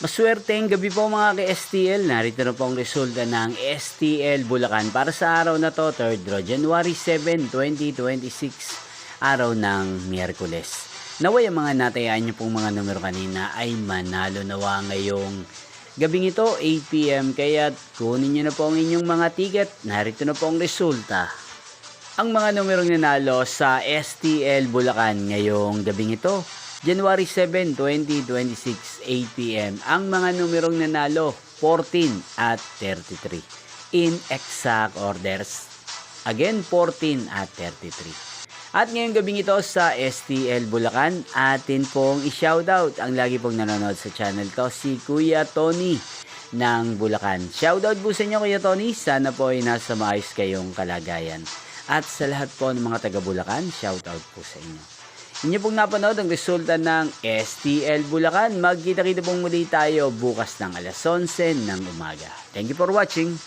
Maswerteng gabi po mga ka-STL. Narito na po ang resulta ng STL Bulacan para sa araw na to, 3rd January 7, 2026, araw ng Miyerkules. Naway ang mga natayaan niyo pong mga numero kanina ay manalo nawa ngayong gabing ito, 8 PM. Kaya kunin niyo na po ang inyong mga ticket. Narito na po ang resulta. Ang mga numerong nanalo sa STL Bulacan ngayong gabing ito, January 7, 2026, 8 PM. Ang mga numerong nanalo, 14 at 33. In exact orders. Again, 14 at 33. At ngayong gabing ito sa STL Bulacan, atin pong i-shoutout ang lagi pong nanonood sa channel ko, si Kuya Tony ng Bulacan. Shoutout po sa inyo, Kuya Tony. Sana po ay nasa maayos kayong kalagayan. At sa lahat po ng mga taga Bulacan, shoutout po sa inyo. Inyo pong napanood ang resulta ng STL Bulacan. Magkita-kita pong muli tayo bukas ng alas 11 ng umaga. Thank you for watching.